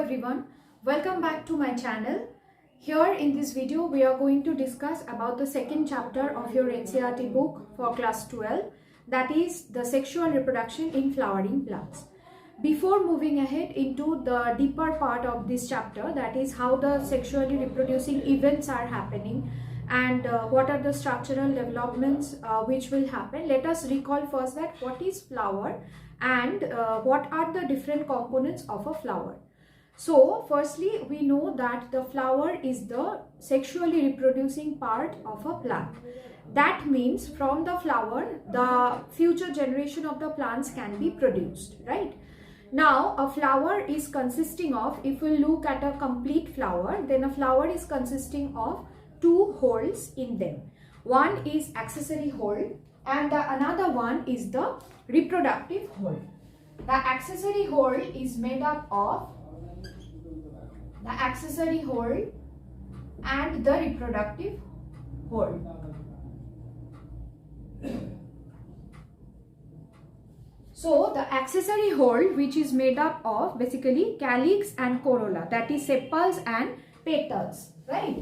everyone, welcome back to my channel. Here in this video we are going to discuss about the second chapter of your NCERT book for class 12, that is the sexual reproduction in flowering plants. Before moving ahead into the deeper part of this chapter, that is how the sexually reproducing events are happening and what are the structural developments which will happen, let us recall first that what is flower and what are the different components of a flower. So firstly, we know that the flower is the sexually reproducing part of a plant. That means from the flower, the future generation of the plants can be produced, right? Now, a flower is consisting of, if we look at a complete flower, then a flower is consisting of two holes in them. One is accessory hole and the another one is the reproductive hole. The accessory hole is made up of the accessory hole and the reproductive hole. So the accessory hole, which is made up of basically calyx and corolla, that is sepals and petals, right?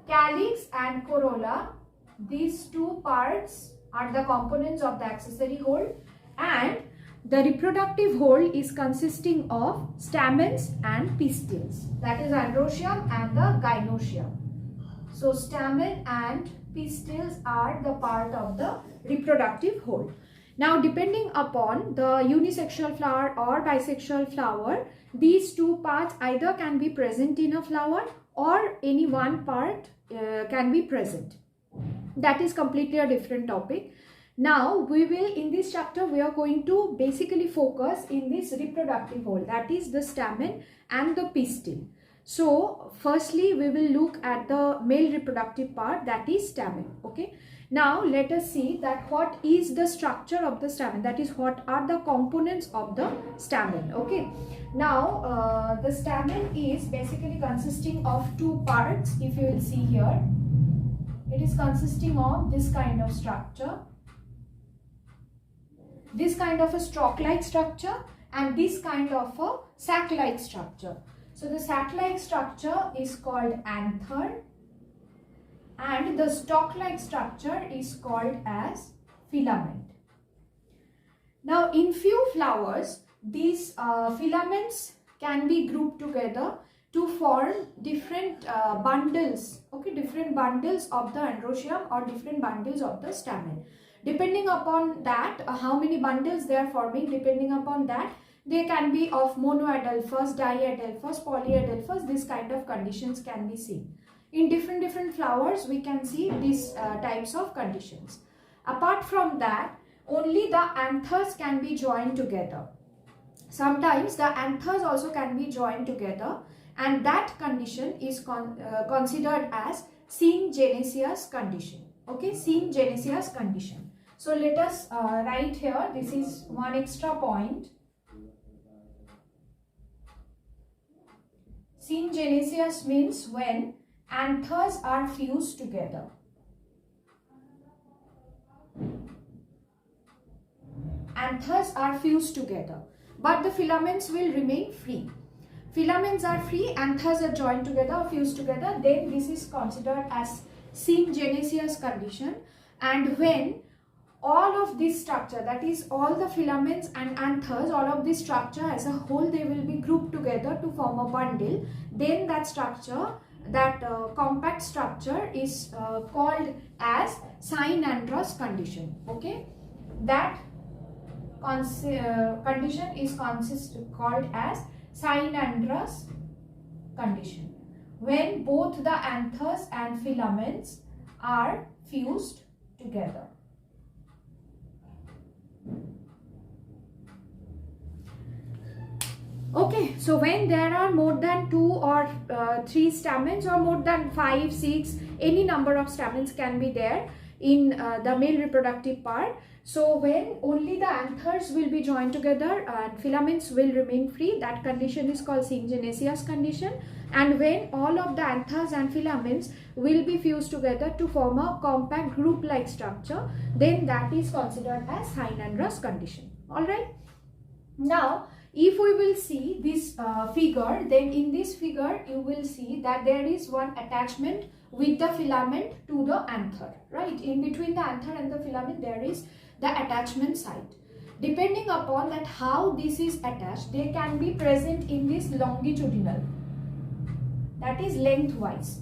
Calyx and corolla, these two parts are the components of the accessory hole, and the reproductive hole is consisting of stamens and pistils, that is androecium and the gynoecium. So stamen and pistils are the part of the reproductive hole. Now, depending upon the unisexual flower or bisexual flower, these two parts either can be present in a flower or any one part can be present. That is completely a different topic. Now, we will, in this chapter, we are going to basically focus in this reproductive hole, that is the stamen and the pistil. So, firstly, we will look at the male reproductive part, that is stamen, okay. Now, let us see that what is the structure of the stamen, that is what are the components of the stamen, okay. Now, the stamen is basically consisting of two parts, if you will see here. It is consisting of this kind of structure, this kind of a stalk-like structure and this kind of a sac-like structure. So, the sac-like structure is called anther and the stalk-like structure is called as filament. Now, in few flowers, these filaments can be grouped together to form different bundles, okay, different bundles of the androecium or different bundles of the stamen. Depending upon that, how many bundles they are forming, depending upon that, they can be of monoadelphous, diadelphous, polyadelphous, this kind of conditions can be seen. In different flowers, we can see these types of conditions. Apart from that, only the anthers can be joined together. Sometimes the anthers also can be joined together, and that condition is considered as syngenesious condition. Okay, syngenesious condition. So let us write here, this is one extra point. Syngenesious means when anthers are fused together. Anthers are fused together, but the filaments will remain free. Filaments are free, anthers are joined together, fused together, then this is considered as syngenesious condition. And when all of this structure, that is all the filaments and anthers, all of this structure as a whole, they will be grouped together to form a bundle, then that structure, that compact structure is called as synandrous condition, okay. That condition is called as synandrous condition, when both the anthers and filaments are fused together. Okay, so when there are more than 2 or 3 stamens or more than 5, 6, any number of stamens can be there in the male reproductive part. So when only the anthers will be joined together and filaments will remain free, that condition is called syngenesious condition. And when all of the anthers and filaments will be fused together to form a compact group-like structure, then that is considered as synandrous condition. Alright. Now, If we will see this figure, then in this figure you will see that there is one attachment with the filament to the anther, right? In between the anther and the filament there is the attachment site. Depending upon that how this is attached, they can be present in this longitudinal, that is lengthwise.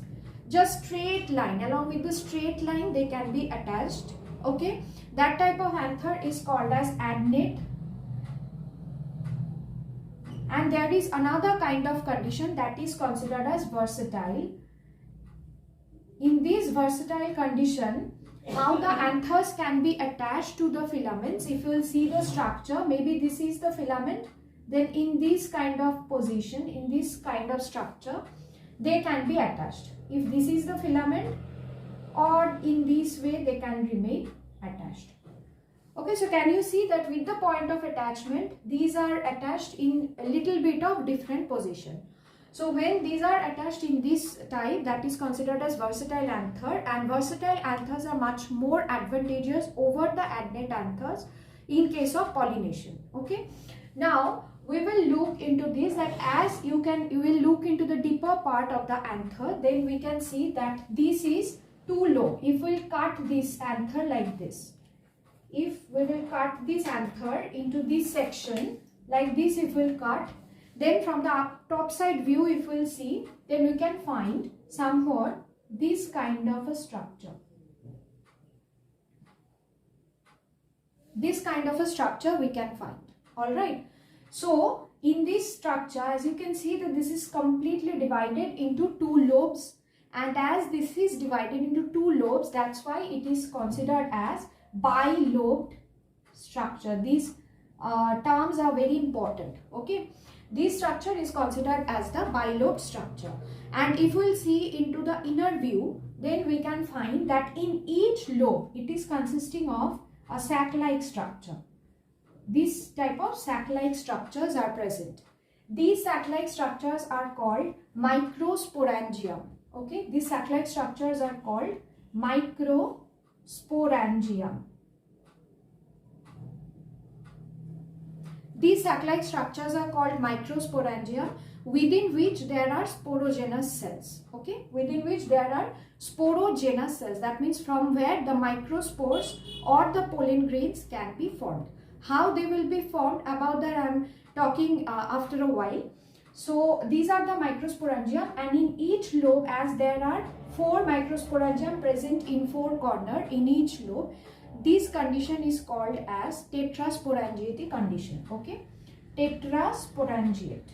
Just straight line, along with the straight line they can be attached. Okay, that type of anther is called as adnate. And there is another kind of condition that is considered as versatile. In this versatile condition, how the anthers can be attached to the filaments, if you will see the structure, maybe this is the filament, then in this kind of position, in this kind of structure, they can be attached. If this is the filament, or in this way they can remain attached. Okay, so can you see that with the point of attachment, these are attached in a little bit of different position. So when these are attached in this type, that is considered as versatile anther, and versatile anthers are much more advantageous over the adnate anthers in case of pollination. Okay, now we will look into this, that as you will look into the deeper part of the anther, then we can see that this is too low. If we cut this anther like this, if we will cut this anther into this section like this, if we will cut, then from the top side view if we will see, then we can find somewhere this kind of a structure. This kind of a structure we can find. Alright. So in this structure, as you can see that this is completely divided into two lobes, and as this is divided into two lobes, that's why it is considered as bilobed structure. These terms are very important. Okay, this structure is considered as the bilobed structure. And if we will see into the inner view, then we can find that in each lobe it is consisting of a sac-like structure. This type of sac-like structures are present. These sac-like structures are called microsporangium. Okay, these sac-like structures are called microsporangium. These sac-like structures are called microsporangia, within which there are sporogenous cells. Okay, within which there are sporogenous cells. That means from where the microspores or the pollen grains can be formed. How they will be formed, about that I am talking after a while. So these are the microsporangia, and in each lobe, as there are 4 microsporangia present in 4 corners in each lobe, this condition is called as tetrasporangiate condition. Okay, tetrasporangiate.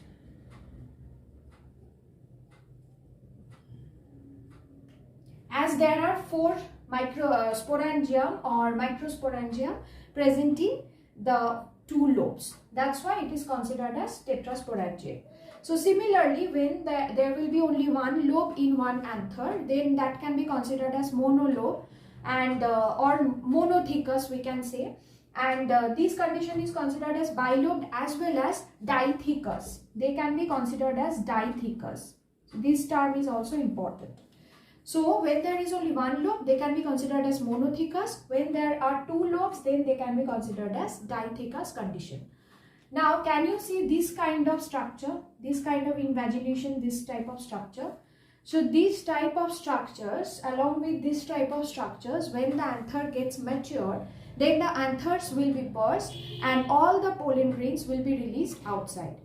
As there are 4 sporangium or microsporangia present in the 2 lobes, that's why it is considered as tetrasporangiate. So similarly, when there will be only 1 lobe in one anther, then that can be considered as monolobe, and or monothecus we can say. And this condition is considered as bilobed as well as dithecus. They can be considered as dithecus. So this term is also important. So when there is only 1 lobe, they can be considered as monothecus. When there are 2 lobes, then they can be considered as dithecus condition. Now, can you see this kind of structure, this kind of invagination, this type of structure? So these type of structures, along with this type of structures, when the anther gets mature, then the anthers will be burst and all the pollen grains will be released outside.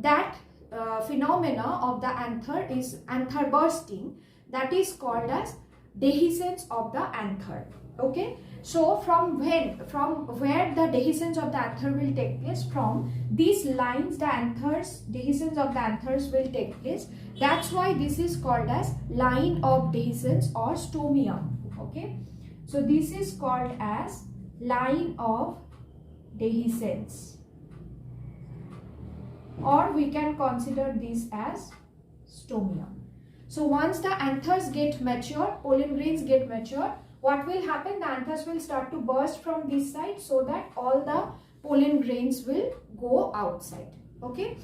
That phenomena of the anther is anther bursting. That is called as dehiscence of the anther. Okay, so from where the dehiscence of the anther will take place, from these lines the anthers, dehiscence of the anthers will take place. That's why this is called as line of dehiscence or stomium. Okay, so this is called as line of dehiscence, or we can consider this as stomium. So once the anthers get mature, pollen grains get mature, what will happen? The anthers will start to burst from this side so that all the pollen grains will go outside. Okay.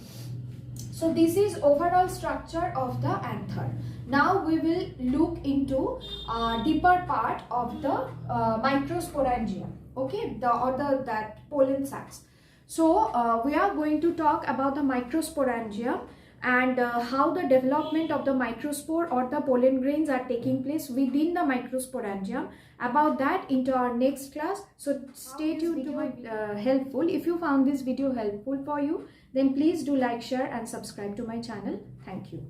So this is overall structure of the anther. Now we will look into deeper part of the microsporangia. Okay, that pollen sacs. So we are going to talk about the microsporangia and how the development of the microspore or the pollen grains are taking place within the microsporangia. About that into our next class. So stay tuned to my helpful. If you found this video helpful for you, then please do like, share and subscribe to my channel. Thank you.